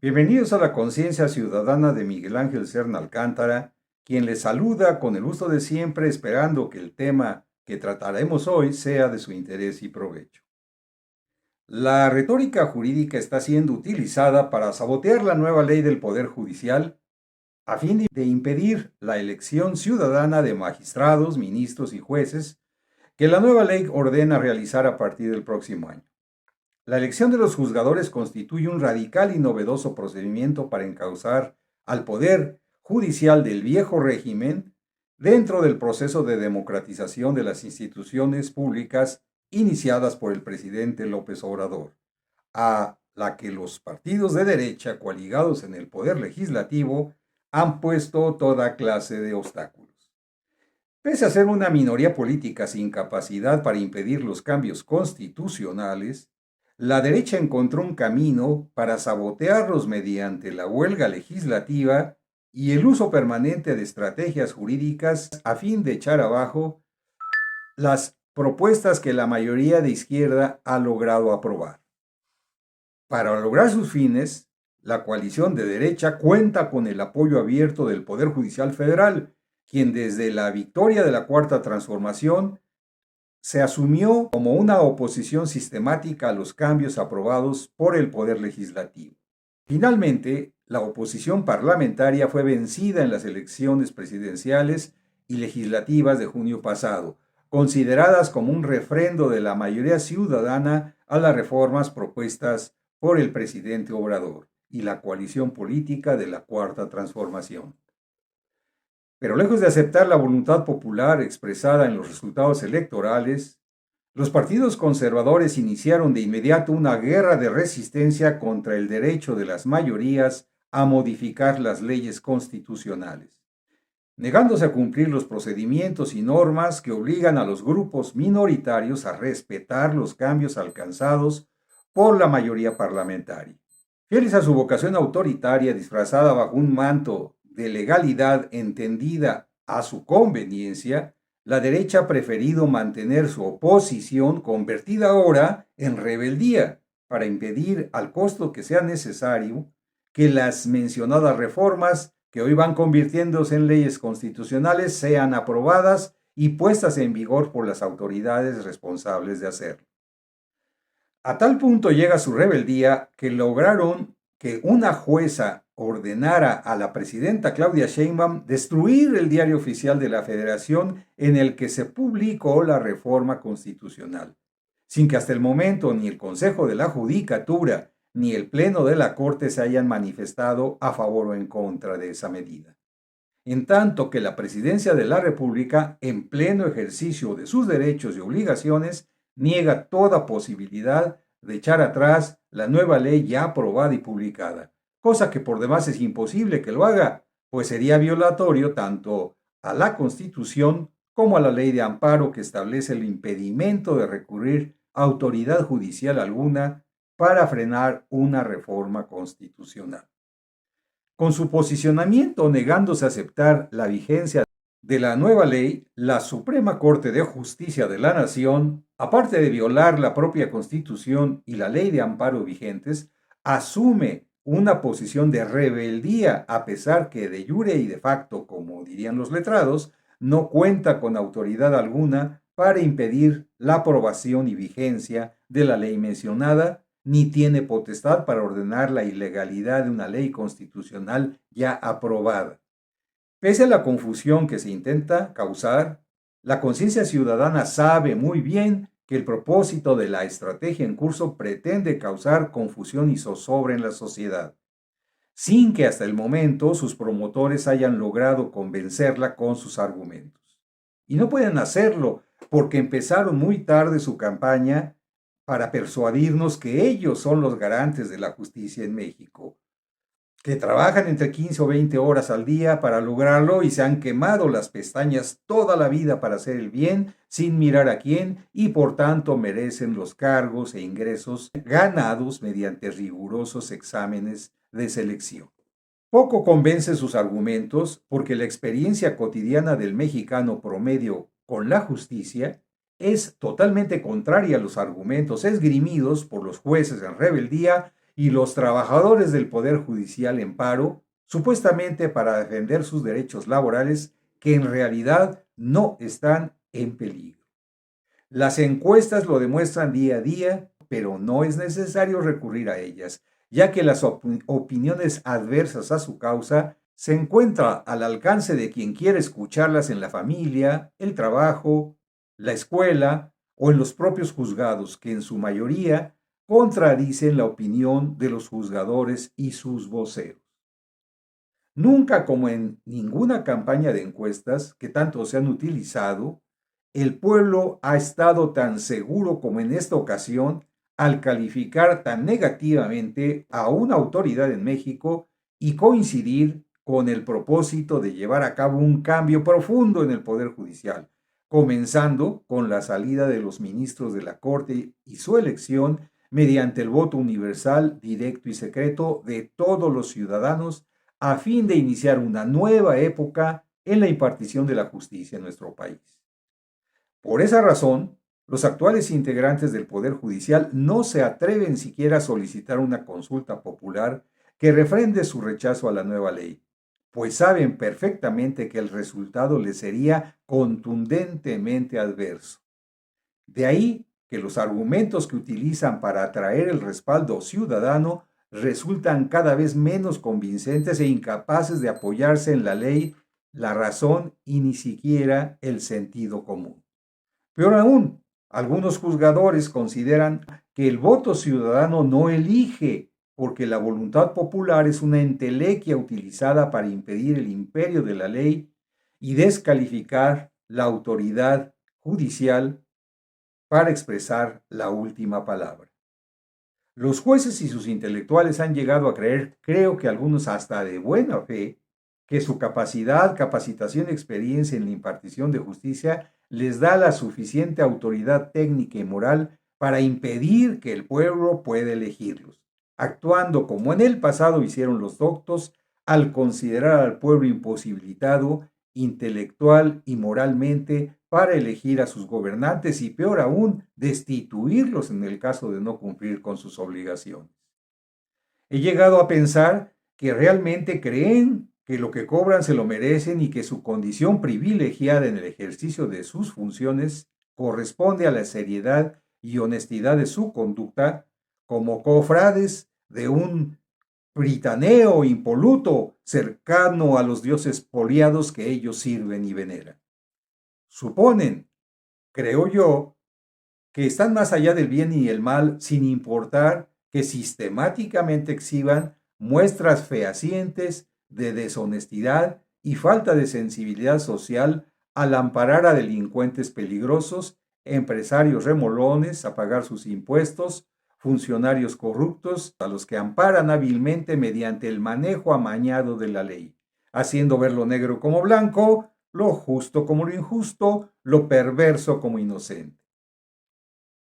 Bienvenidos a la Conciencia Ciudadana de Miguel Ángel Serna Alcántara, quien les saluda con el gusto de siempre, esperando que el tema que trataremos hoy sea de su interés y provecho. La retórica jurídica está siendo utilizada para sabotear la nueva ley del Poder Judicial a fin de impedir la elección ciudadana de magistrados, ministros y jueces que la nueva ley ordena realizar a partir del próximo año. La elección de los juzgadores constituye un radical y novedoso procedimiento para encauzar al poder judicial del viejo régimen dentro del proceso de democratización de las instituciones públicas iniciadas por el presidente López Obrador, a la que los partidos de derecha coaligados en el poder legislativo han puesto toda clase de obstáculos. Pese a ser una minoría política sin capacidad para impedir los cambios constitucionales, la derecha encontró un camino para sabotearlos mediante la huelga legislativa y el uso permanente de estrategias jurídicas a fin de echar abajo las propuestas que la mayoría de izquierda ha logrado aprobar. Para lograr sus fines, la coalición de derecha cuenta con el apoyo abierto del Poder Judicial Federal, quien desde la victoria de la Cuarta Transformación se asumió como una oposición sistemática a los cambios aprobados por el Poder Legislativo. Finalmente, la oposición parlamentaria fue vencida en las elecciones presidenciales y legislativas de junio pasado, consideradas como un refrendo de la mayoría ciudadana a las reformas propuestas por el presidente Obrador y la coalición política de la Cuarta Transformación. Pero lejos de aceptar la voluntad popular expresada en los resultados electorales, los partidos conservadores iniciaron de inmediato una guerra de resistencia contra el derecho de las mayorías a modificar las leyes constitucionales, negándose a cumplir los procedimientos y normas que obligan a los grupos minoritarios a respetar los cambios alcanzados por la mayoría parlamentaria. Fieles a su vocación autoritaria disfrazada bajo un manto de legalidad entendida a su conveniencia, la derecha ha preferido mantener su oposición convertida ahora en rebeldía para impedir, al costo que sea necesario, que las mencionadas reformas que hoy van convirtiéndose en leyes constitucionales sean aprobadas y puestas en vigor por las autoridades responsables de hacerlo. A tal punto llega su rebeldía que lograron que una jueza ordenara a la presidenta Claudia Sheinbaum destruir el diario oficial de la Federación en el que se publicó la reforma constitucional, sin que hasta el momento ni el Consejo de la Judicatura ni el Pleno de la Corte se hayan manifestado a favor o en contra de esa medida. En tanto que la Presidencia de la República, en pleno ejercicio de sus derechos y obligaciones, niega toda posibilidad de echar atrás la nueva ley ya aprobada y publicada, cosa que por demás es imposible que lo haga, pues sería violatorio tanto a la Constitución como a la ley de amparo que establece el impedimento de recurrir a autoridad judicial alguna para frenar una reforma constitucional. Con su posicionamiento negándose a aceptar la vigencia de la nueva ley, la Suprema Corte de Justicia de la Nación, aparte de violar la propia Constitución y la ley de amparo vigentes, asume una posición de rebeldía a pesar que de jure y de facto, como dirían los letrados, no cuenta con autoridad alguna para impedir la aprobación y vigencia de la ley mencionada, ni tiene potestad para ordenar la ilegalidad de una ley constitucional ya aprobada. Pese a la confusión que se intenta causar, la conciencia ciudadana sabe muy bien que el propósito de la estrategia en curso pretende causar confusión y zozobra en la sociedad, sin que hasta el momento sus promotores hayan logrado convencerla con sus argumentos. Y no pueden hacerlo porque empezaron muy tarde su campaña para persuadirnos que ellos son los garantes de la justicia en México, que trabajan entre 15 o 20 horas al día para lograrlo y se han quemado las pestañas toda la vida para hacer el bien sin mirar a quién y por tanto merecen los cargos e ingresos ganados mediante rigurosos exámenes de selección. Poco convence sus argumentos porque la experiencia cotidiana del mexicano promedio con la justicia es totalmente contraria a los argumentos esgrimidos por los jueces en rebeldía y los trabajadores del Poder Judicial en paro, supuestamente para defender sus derechos laborales, que en realidad no están en peligro. Las encuestas lo demuestran día a día, pero no es necesario recurrir a ellas, ya que las opiniones adversas a su causa se encuentran al alcance de quien quiere escucharlas en la familia, el trabajo, la escuela o en los propios juzgados, que en su mayoría contradicen la opinión de los juzgadores y sus voceros. Nunca, como en ninguna campaña de encuestas que tanto se han utilizado, el pueblo ha estado tan seguro como en esta ocasión al calificar tan negativamente a una autoridad en México y coincidir con el propósito de llevar a cabo un cambio profundo en el Poder Judicial, comenzando con la salida de los ministros de la Corte y su elección mediante el voto universal, directo y secreto de todos los ciudadanos a fin de iniciar una nueva época en la impartición de la justicia en nuestro país. Por esa razón, los actuales integrantes del Poder Judicial no se atreven siquiera a solicitar una consulta popular que refrende su rechazo a la nueva ley, pues saben perfectamente que el resultado les sería contundentemente adverso. De ahí que los argumentos que utilizan para atraer el respaldo ciudadano resultan cada vez menos convincentes e incapaces de apoyarse en la ley, la razón y ni siquiera el sentido común. Peor aún, algunos juzgadores consideran que el voto ciudadano no elige, porque la voluntad popular es una entelequia utilizada para impedir el imperio de la ley y descalificar la autoridad judicial para expresar la última palabra. Los jueces y sus intelectuales han llegado a creer, creo que algunos hasta de buena fe, que su capacidad, capacitación y experiencia en la impartición de justicia les da la suficiente autoridad técnica y moral para impedir que el pueblo pueda elegirlos, actuando como en el pasado hicieron los doctos al considerar al pueblo imposibilitado intelectual y moralmente para elegir a sus gobernantes y peor aún, destituirlos en el caso de no cumplir con sus obligaciones. He llegado a pensar que realmente creen que lo que cobran se lo merecen y que su condición privilegiada en el ejercicio de sus funciones corresponde a la seriedad y honestidad de su conducta como cofrades de un britaneo impoluto cercano a los dioses poliados que ellos sirven y veneran. Suponen, creo yo, que están más allá del bien y el mal sin importar que sistemáticamente exhiban muestras fehacientes de deshonestidad y falta de sensibilidad social al amparar a delincuentes peligrosos, empresarios remolones a pagar sus impuestos, funcionarios corruptos a los que amparan hábilmente mediante el manejo amañado de la ley, haciendo ver lo negro como blanco, lo justo como lo injusto, lo perverso como inocente.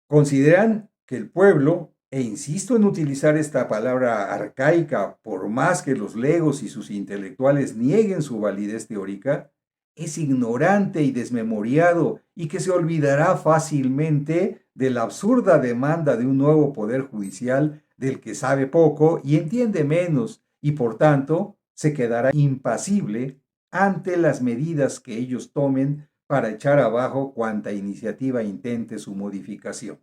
Consideran que el pueblo, e insisto en utilizar esta palabra arcaica por más que los legos y sus intelectuales nieguen su validez teórica, es ignorante y desmemoriado y que se olvidará fácilmente de la absurda demanda de un nuevo poder judicial del que sabe poco y entiende menos y por tanto se quedará impasible ante las medidas que ellos tomen para echar abajo cuanta iniciativa intente su modificación.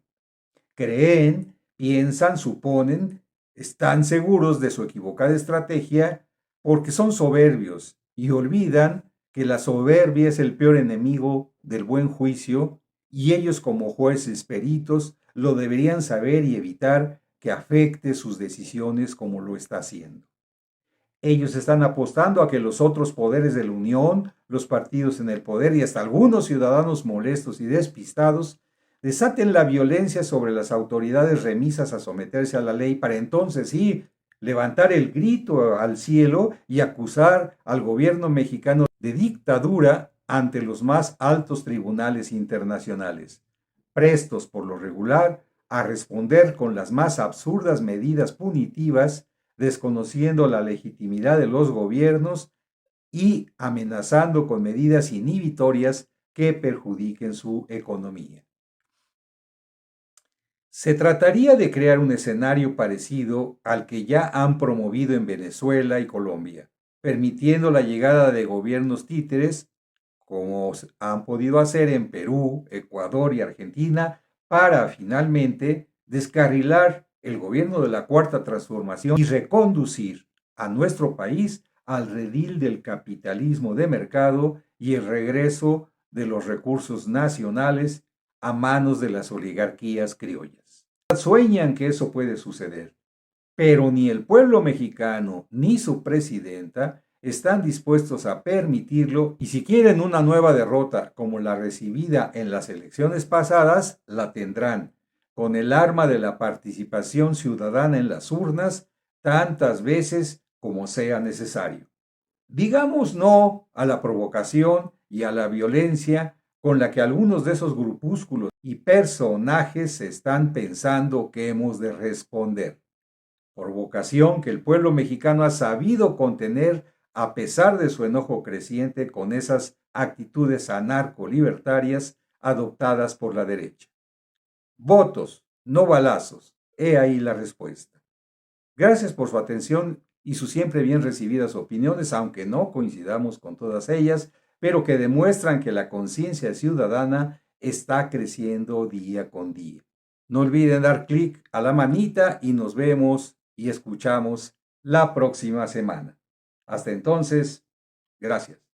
Creen, piensan, suponen, están seguros de su equivocada estrategia porque son soberbios y olvidan que la soberbia es el peor enemigo del buen juicio y ellos como jueces peritos lo deberían saber y evitar que afecte sus decisiones como lo está haciendo. Ellos están apostando a que los otros poderes de la Unión, los partidos en el poder y hasta algunos ciudadanos molestos y despistados desaten la violencia sobre las autoridades remisas a someterse a la ley para entonces sí levantar el grito al cielo y acusar al gobierno mexicano de dictadura ante los más altos tribunales internacionales, prestos por lo regular a responder con las más absurdas medidas punitivas, desconociendo la legitimidad de los gobiernos y amenazando con medidas inhibitorias que perjudiquen su economía. Se trataría de crear un escenario parecido al que ya han promovido en Venezuela y Colombia, permitiendo la llegada de gobiernos títeres, como han podido hacer en Perú, Ecuador y Argentina, para finalmente descarrilar el gobierno de la Cuarta Transformación y reconducir a nuestro país al redil del capitalismo de mercado y el regreso de los recursos nacionales a manos de las oligarquías criollas. Sueñan que eso puede suceder, pero ni el pueblo mexicano ni su presidenta están dispuestos a permitirlo, y si quieren una nueva derrota como la recibida en las elecciones pasadas, la tendrán, con el arma de la participación ciudadana en las urnas tantas veces como sea necesario. Digamos no a la provocación y a la violencia con la que algunos de esos grupúsculos y personajes están pensando que hemos de responder. Provocación que el pueblo mexicano ha sabido contener a pesar de su enojo creciente con esas actitudes anarco-libertarias adoptadas por la derecha. Votos, no balazos. He ahí la respuesta. Gracias por su atención y sus siempre bien recibidas opiniones, aunque no coincidamos con todas ellas, pero que demuestran que la conciencia ciudadana está creciendo día con día. No olviden dar clic a la manita y nos vemos y escuchamos la próxima semana. Hasta entonces, gracias.